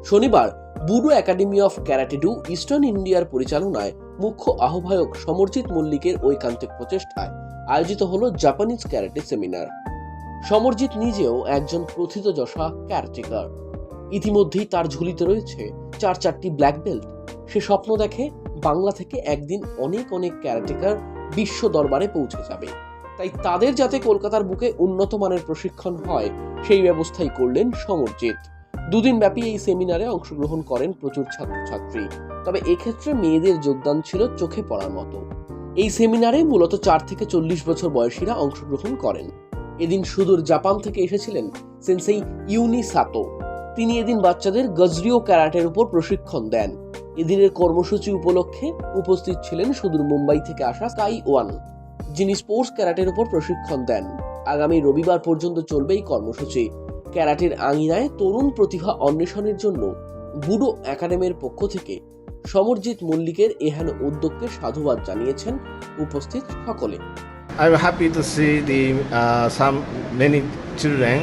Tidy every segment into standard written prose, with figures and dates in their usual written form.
শনিবার Budo Academy of Karate Do Eastern ইন্ডিয়ার পরিচালনায় মুখ্য আহ্বায়ক সমরজিৎ মল্লিকের ঐকান্তিক প্রচেষ্টায় আয়োজিত হলো জাপানিজ ক্যারাটে সেমিনার। সমরজিৎ নিজেও একজন প্রথিতযশা ক্যারাটেকার। ইতিমধ্যেই তার ঝুলিতে রয়েছে চারটি ব্ল্যাক বেল্ট। সে স্বপ্ন দেখে বাংলা থেকে একদিন অনেক ক্যারাটেকার বিশ্ব দরবারে পৌঁছে যাবে, তাই তাদের যাতে কলকাতার বুকে উন্নত মানের প্রশিক্ষণ হয় সেই ব্যবস্থাই করলেন সমরজিৎ। দুদিন ব্যাপী এই সেমিনারে অংশগ্রহণ করেন প্রচুর ছাত্রছাত্রী, তবে এক্ষেত্রে মেয়েদের যোগদান ছিল চোখে পড়ার মতো। এই সেমিনারে মূলত 4 থেকে 40 বছর বয়সীরা অংশগ্রহণ করেন। এদিন সুদূর জাপান থেকে এসেছিলেন সেন্সেই ইউনি সাতো। তিনি এদিন বাচ্চাদের গজরিও ক্যারাটের উপর প্রশিক্ষণ দেন। এদিনের কর্মসূচি উপলক্ষে উপস্থিত ছিলেন সুদূর মুম্বাই থেকে আসা স্কাই ওয়ান, যিনি স্পোর্টস ক্যারাটের উপর প্রশিক্ষণ দেন। আগামী রবিবার পর্যন্ত চলবে এই কর্মসূচি। ক্যারাটের আঙিনায় তরুণ প্রতিভা অন্বেষণের জন্য বুডো একাডেমির পক্ষ থেকে সমরজিৎ মল্লিকের এহেন উদ্যোগকে সাধুবাদ জানিয়েছেন উপস্থিত সকলে। I'm happy to see many children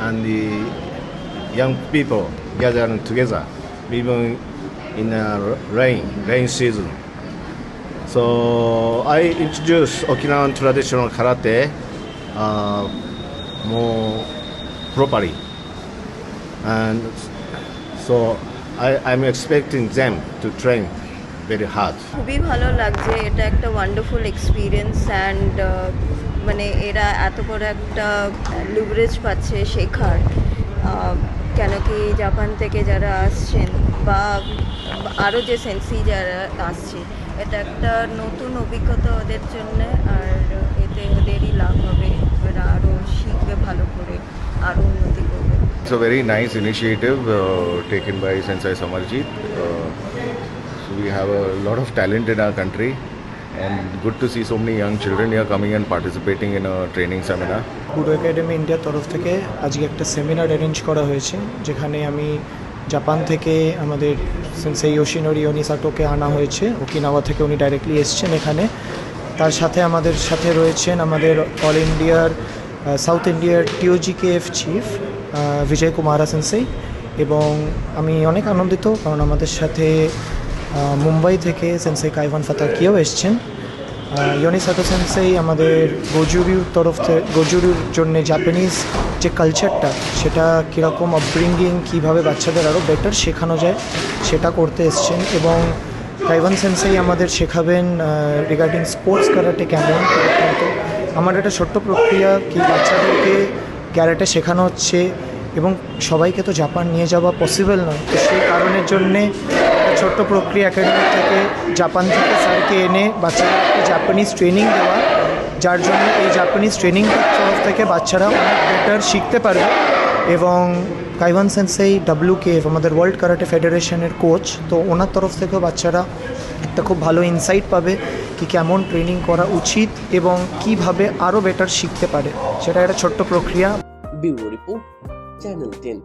and the young people gathering together, even in a rain season. So I introduce Okinawan traditional karate more properly, and so I'm expecting them to train very hard. খুবই ভালো লাগছে, এটা একটা wonderful experience and মানে এরা এত বড় একটা লিভারেজ পাচ্ছে শেখার, কেন কি জাপান থেকে যারা আসছেন বা আরও যে সেন্সি যারা আসছে, এটা একটা নতুন অভিজ্ঞতা ওদের জন্য, আর এতে ওদেরই লাভ হবে, ওরা আরও শিখবে ভালো করে, আরও উন্নতি করবে। It's a very nice initiative taken by Sensei Samarjit. So we have a lot of talent in our country, and good to see so many young children here coming and participating in a training seminar. Budo Academy ইন্ডিয়ার তরফ থেকে আজকে একটা seminar arrange করা হয়েছে, যেখানে আমি Japan থেকে আমাদের সেন্সেই ইয়োশিনোরি ইয়োনিসাটোকে আনা হয়েছে। ওকিনাওয়া থেকে উনি ডাইরেক্টলি এসছেন এখানে। তার সাথে আমাদের সাথে রয়েছেন আমাদের অল ইন্ডিয়ার সাউথ ইন্ডিয়ার টিওজিকেএফ চিফ বিজয় কুমারা সেন্সেই, এবং আমি অনেক আনন্দিত কারণ আমাদের সাথে মুম্বাই থেকে সেন্সেই কাইভান ফাতাকিও এসছেন। ইয়োনিসাটো সেন্সেই আমাদের গোজুরির জন্য জাপানিজ যে কালচারটা, সেটা কীরকম আপব্রিঙ্গিং, কীভাবে বাচ্চাদের আরও বেটার শেখানো যায় সেটা করতে এসছেন, এবং কাইভান সেন্সেই আমাদের শেখাবেন রিগার্ডিং স্পোর্টস ক্যারাটে কেমন। কিন্তু আমার একটা ছোট্ট প্রক্রিয়া কি বাচ্চাদেরকে ক্যারাটে শেখানো হচ্ছে, এবং সবাইকে তো জাপান নিয়ে যাওয়া পসিবল নয়, তো সেই কারণের জন্যে ছোট্ট প্রক্রিয়া একাডেমি থেকে জাপান থেকে স্যারকে এনে বাচ্চাদেরকে জাপানিজ ট্রেনিং দেওয়া, যার জন্য এই জাপানিজ ট্রেনিংটার তরফ থেকে বাচ্চারা অনেক বেটার শিখতে পারবে। এবং কাইভান সেন্সেই WKF আমাদের ওয়ার্ল্ড ক্যারাটে ফেডারেশনের কোচ, তো ওনার তরফ থেকেও বাচ্চারা একটা খুব ভালো ইনসাইট পাবে কি কেমন ট্রেনিং করা উচিত এবং কিভাবে আরও বেটার শিখতে পারে। সেটা একটা ছোট্ট প্রক্রিয়া। Bureau report, channel 10।